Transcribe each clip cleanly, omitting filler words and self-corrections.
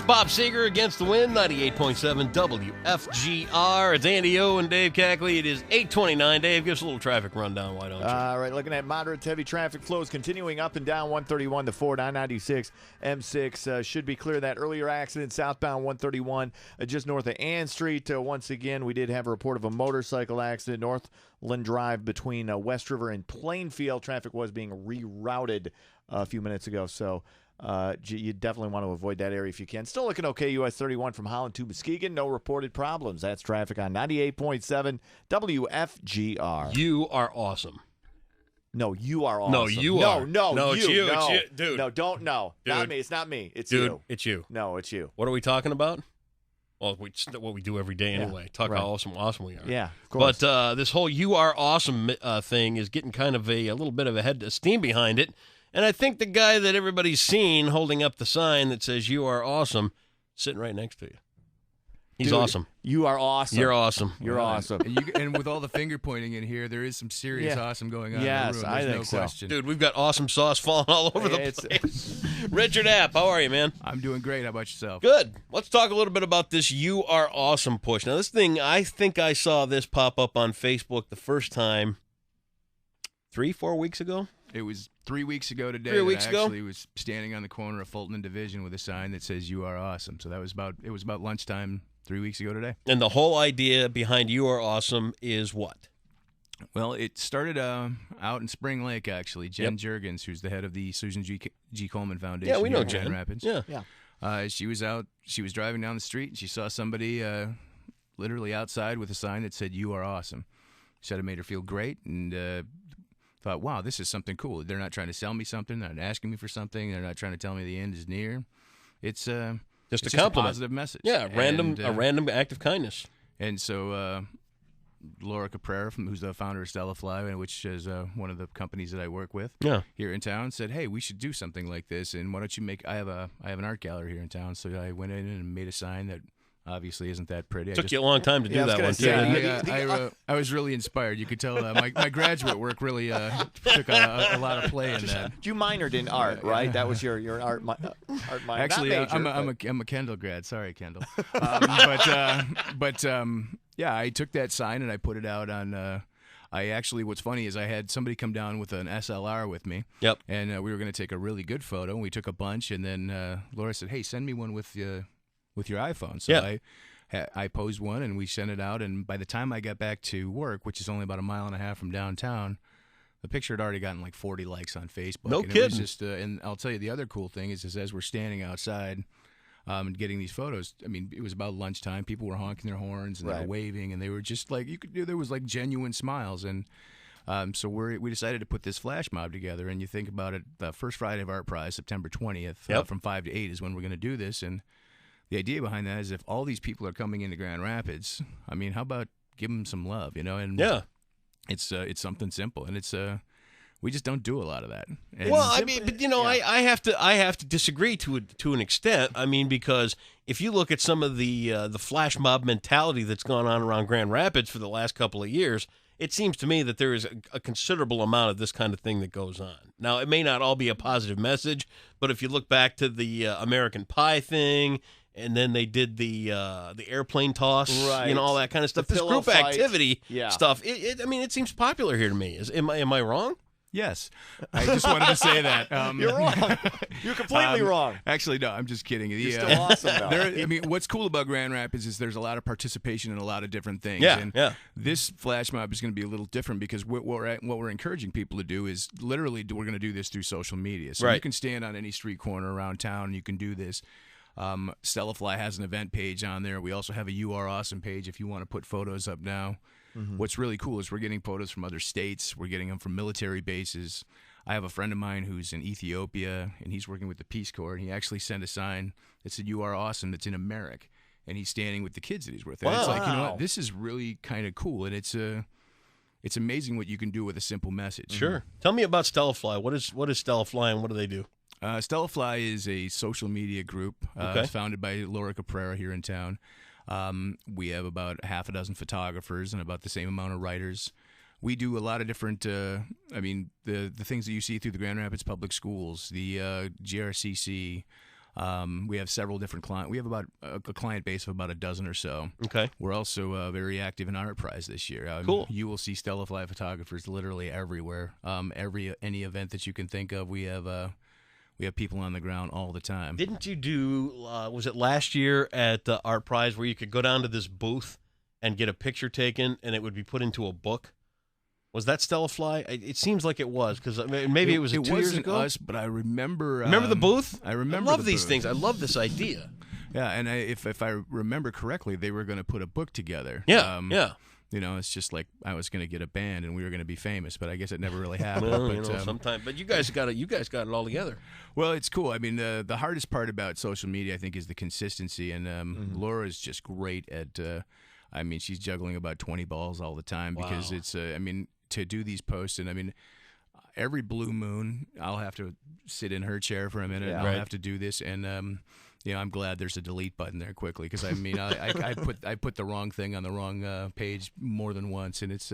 Bob Seger against the wind, 98.7 WFGR. It's Andy O and Dave Cackley. It is 8:29. Dave, give us a little traffic rundown, why don't you? All right, looking at moderate to heavy traffic flows continuing up and down 131 to 4, 996 M6 should be clear. That earlier accident southbound 131 just north of Ann Street. Once again, we did have a report of a motorcycle accident Northland Drive between West River and Plainfield. Traffic was being rerouted a few minutes ago, so you definitely want to avoid that area if you can. Still looking okay, US 31 from Holland to Muskegon. No reported problems. That's traffic on 98.7 WFGR. You are awesome. No, you are awesome. No, you are. No, it's you. No, it's you. Dude. No, don't. No, Dude. not me. It's not me. It's Dude, you. it's you. No, it's you. What are we talking about? Well, what we do every day anyway. Talk right. how awesome we are. Yeah, of course. But this whole "you are awesome" thing is getting kind of a little bit of a head of steam behind it. And I think the guy that everybody's seen holding up the sign that says "you are awesome" sitting right next to you. He's Dude, awesome. You are awesome. You're awesome. You're awesome. And with all the finger pointing in here, there is some serious awesome going on Yes, in the room. I There's think no so. question. Dude, we've got awesome sauce falling all over the place. Richard App, how are you, man? I'm doing great. How about yourself? Good. Let's talk a little bit about this "You Are Awesome" push. Now, this thing, I think I saw this pop up on Facebook the first time 3-4 weeks ago. It was 3 weeks ago today. 3 weeks I ago? actually was standing on the corner of Fulton and Division with a sign that says "You are awesome." So it was about lunchtime 3 weeks ago today. And the whole idea behind "You Are Awesome" is what? Well, it started out in Spring Lake, actually. Jen Juergens, who's the head of the Susan G. Coleman Foundation. Yeah, we know here in Jen. Grand Rapids. Yeah. She was driving down the street, and she saw somebody literally outside with a sign that said "You are awesome." She said it made her feel great, and thought, wow, this is something cool. They're not trying to sell me something. They're not asking me for something. They're not trying to tell me the end is near. It's Just a a compliment. positive message. Yeah, a random act of kindness. And so Laura Caprera, who's the founder of Stella Fly, which is one of the companies that I work with here in town, said, hey, we should do something like this. And why don't you I have an art gallery here in town. So I went in and made a sign that obviously isn't that pretty. Took you a long time to do that one, too. Yeah, I was really inspired. You could tell my graduate work really took a lot of play in that. You minored in art, right? That was your art minor. Actually, Not major, I'm a Kendall grad. Sorry, Kendall. Yeah, I took that sign and I put it out on. What's funny is I had somebody come down with an SLR with me. Yep. And we were going to take a really good photo, and we took a bunch, and then Laura said, hey, send me one with your iPhone. So I posed one, and we sent it out, and by the time I got back to work, which is only about a mile and a half from downtown, the picture had already gotten like 40 likes on Facebook. No and kidding. It was just, and I'll tell you, the other cool thing is as we're standing outside and getting these photos, I mean, it was about lunchtime. People were honking their horns, and they were waving, and they were just like, there was like genuine smiles, and so we decided to put this flash mob together, and you think about it, the first Friday of Art Prize, September 20th, from 5 to 8 is when we're going to do this, and the idea behind that is if all these people are coming into Grand Rapids, I mean, how about give them some love, And it's something simple, and it's we just don't do a lot of that. And well, I mean, but I have to disagree to an extent. I mean, because if you look at some of the flash mob mentality that's gone on around Grand Rapids for the last couple of years, it seems to me that there is a considerable amount of this kind of thing that goes on. Now, it may not all be a positive message, but if you look back to the American Pie thing. And then they did the airplane toss, all that kind of stuff. This group activity stuff. It seems popular here to me. Am I wrong? Yes, I just wanted to say that. You're wrong. You're completely wrong. Actually, no, I'm just kidding. You're still awesome, though. What's cool about Grand Rapids is there's a lot of participation in a lot of different things. This flash mob is going to be a little different because what we're encouraging people to do is literally we're going to do this through social media. So you can stand on any street corner around town and you can do this. Stella Fly has an event page on there. We also have a "You Are Awesome" page if you want to put photos up now. Mm-hmm. What's really cool is we're getting photos from other states. We're getting them from military bases. I have a friend of mine who's in Ethiopia, and he's working with the Peace Corps, and he actually sent a sign that said "You Are Awesome" that's in America, and he's standing with the kids that he's with. And it's like, this is really kind of cool, and it's amazing what you can do with a simple message. Sure. Tell me about Stella Fly. What is Stella Fly, and what do they do? Stella Fly is a social media group It's founded by Laura Caprera here in town. We have about half a dozen photographers and about the same amount of writers. We do a lot of different, the things that you see through the Grand Rapids Public Schools, the GRCC, We have several different clients. We have about a client base of about a dozen or so. Okay. We're also very active in ArtPrize this year. Cool. You will see Stella Fly photographers literally everywhere. Any event that you can think of, we have people on the ground all the time. Didn't you do? Was it last year at ArtPrize where you could go down to this booth and get a picture taken, and it would be put into a book? Was that Stella Fly? It seems like it was, because maybe it was 2 years ago. It wasn't us, but I remember. Remember the booth? I remember. I love these booth. things. I love this idea. Yeah, and if I remember correctly, they were going to put a book together. Yeah, yeah. You know, it's just like I was going to get a band and we were going to be famous, but I guess it never really happened. Well, sometime. But you guys got it. You guys got it all together. Well, it's cool. I mean, the hardest part about social media, I think, is the consistency. And Laura's just great at. I mean, she's juggling about 20 balls all the time because it's. I mean, to do these posts, and I mean, every blue moon, I'll have to sit in her chair for a minute. And I'll have to do this, and you know, I'm glad there's a delete button there quickly, because I mean, I put the wrong thing on the wrong page more than once, and it's.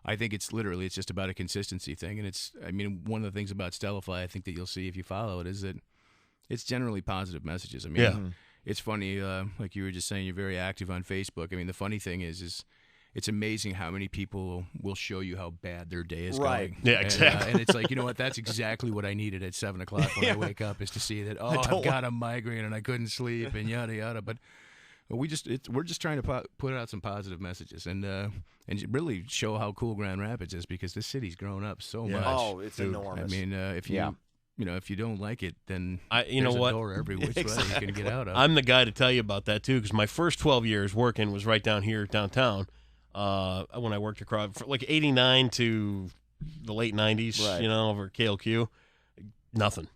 I think it's just about a consistency thing, and it's. I mean, one of the things about Stella Fly, I think that you'll see if you follow it, is that it's generally positive messages. I mean, it's funny, like you were just saying, you're very active on Facebook. I mean, the funny thing is it's amazing how many people will show you how bad their day is going. Yeah, exactly. And it's like, you know what? That's exactly what I needed at 7 o'clock when I wake up, is to see that, I've got a migraine and I couldn't sleep and yada, yada. But we're just trying to put out some positive messages and really show how cool Grand Rapids is, because this city's grown up so much. Oh, it's enormous. I mean, if you... You know, if you don't like it, then you know there's what? a door every which way you can get out of. I'm the guy to tell you about that, too, because my first 12 years working was right down here downtown. When I worked across, like 89 to the late 90s, you know, over KLQ, nothing.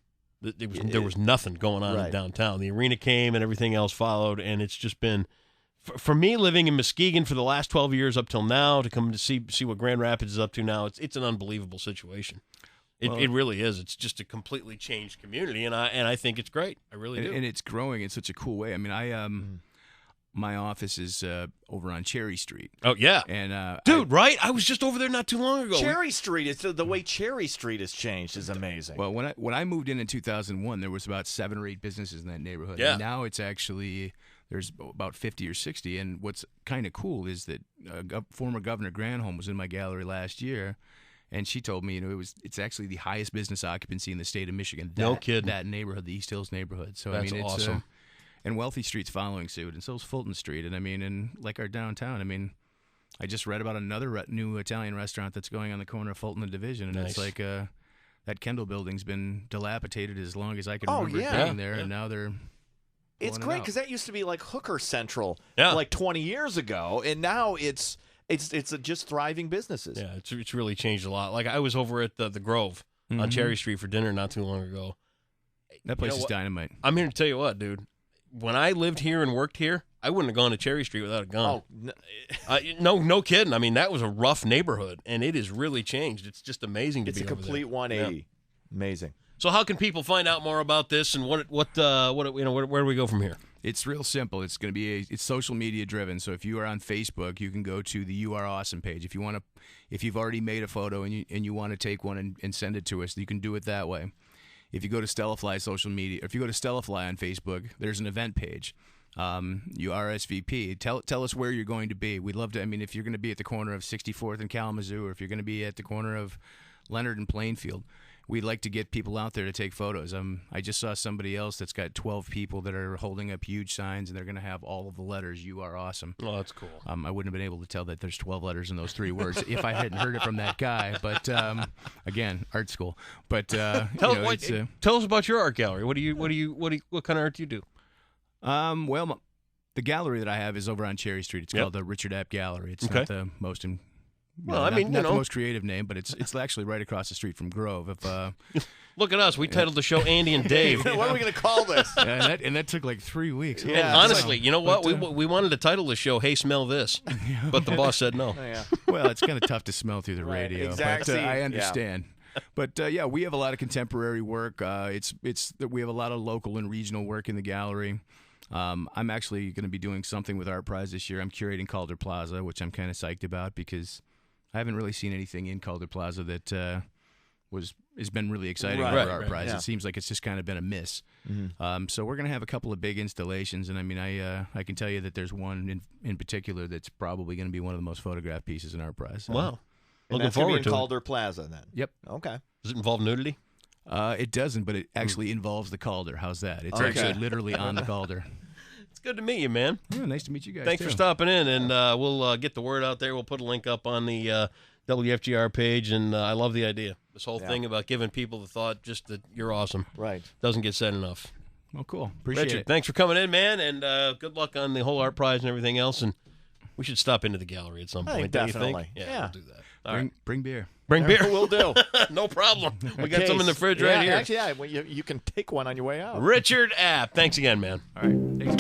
There was nothing going on in downtown. The arena came and everything else followed, and it's just been, for me, living in Muskegon for the last 12 years up till now, to come to see what Grand Rapids is up to now, it's an unbelievable situation. It really is. It's just a completely changed community, and I think it's great. I really do. And it's growing in such a cool way. I mean, my office is over on Cherry Street. Oh, yeah. And dude, right? I was just over there not too long ago. Cherry Street, is the way Cherry Street has changed is amazing. Well, when I moved in 2001, there was about 7 or 8 businesses in that neighborhood. Yeah. And now it's actually, there's about 50 or 60. And what's kind of cool is that former Governor Granholm was in my gallery last year. And she told me, you know, it's actually the highest business occupancy in the state of Michigan. No kidding. That neighborhood, the East Hills neighborhood. So that's I mean, it's awesome. And Wealthy Street's following suit, and so is Fulton Street. And I mean, and like our downtown, I mean, I just read about another new Italian restaurant that's going on the corner of Fulton and Division, and it's like that Kendall building's been dilapidated as long as I can remember being there, and now they're. It's great, because that used to be like Hooker Central like 20 years ago, and now it's just thriving businesses. Yeah, it's really changed a lot. Like, I was over at the Grove on Cherry Street for dinner not too long ago. That place is dynamite. I'm here to tell you what, dude. When I lived here and worked here, I wouldn't have gone to Cherry Street without a gun. No kidding. I mean, that was a rough neighborhood, and it has really changed. It's just amazing to be over there. It's a complete 180. Yeah. Amazing. So how can people find out more about this, and where do we go from here? It's real simple. It's going to be it's social media driven. So if you are on Facebook, you can go to the You Are Awesome page. If you've already made a photo and you want to take one and send it to us, you can do it that way. If you go to Stella Fly social media, or if you go to Stella Fly on Facebook, there's an event page. You RSVP. Tell us where you're going to be. We'd love to. I mean, if you're going to be at the corner of 64th and Kalamazoo, or if you're going to be at the corner of Leonard and Plainfield, we'd like to get people out there to take photos. I just saw somebody else that's got 12 people that are holding up huge signs, and they're going to have all of the letters, You Are Awesome. Oh, that's cool. I wouldn't have been able to tell that there's 12 letters in those 3 words if I hadn't heard it from that guy. But, again, art school. But tell us about your art gallery. What kind of art do you do? Well, the gallery that I have is over on Cherry Street. It's called the Richard App Gallery. It's not the most... not the most creative name, but it's actually right across the street from Grove. Look at us. We titled the show Andy and Dave. What are we going to call this? And that took like 3 weeks. Yeah. And honestly, you know what? We wanted to title the show Hey, Smell This, but the boss said no. Well, it's kind of tough to smell through the radio. Exactly. But I understand. But we have a lot of contemporary work. We have a lot of local and regional work in the gallery. I'm actually going to be doing something with ArtPrize this year. I'm curating Calder Plaza, which I'm kind of psyched about, because I haven't really seen anything in Calder Plaza that was has been really exciting Right, over Art Prize. yeah. It seems like it's just kind of been a miss. So we're going to have a couple of big installations, and I mean, I can tell you that there's one in particular that's probably going to be one of the most photographed pieces in Art Prize. Wow. And Looking that's gonna be forward in to it. Calder Plaza then. Yep. Okay. Does it involve nudity? It doesn't, but it actually involves the Calder. How's that? It's Okay. actually literally on the Calder. It's good to meet you, man. Yeah, nice to meet you guys. Thanks too. for stopping in, and we'll get the word out there. We'll put a link up on the WFGR page, and I love the idea. This whole thing about giving people the thought just that you're awesome. Right. Doesn't get said enough. Well, cool. Appreciate Richard, it. thanks for coming in, man, and good luck on the whole Art Prize and everything else. And we should stop into the gallery at some I point. think Don't definitely. you think? Yeah. We'll do that. All right. Bring beer. Bring beer. We'll do. No problem. We got some in the fridge right here. Actually, yeah. Well, you can take one on your way out. Richard App. Thanks again, man. All right. Thanks.